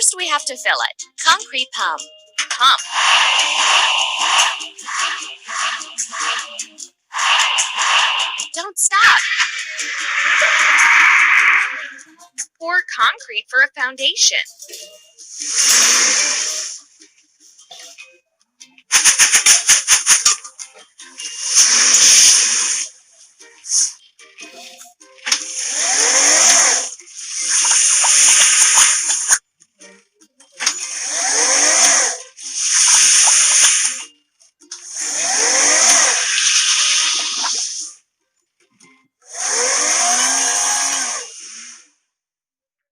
First, we have to fill it. Concrete pump. Pump. Don't stop. Pour concrete for a foundation.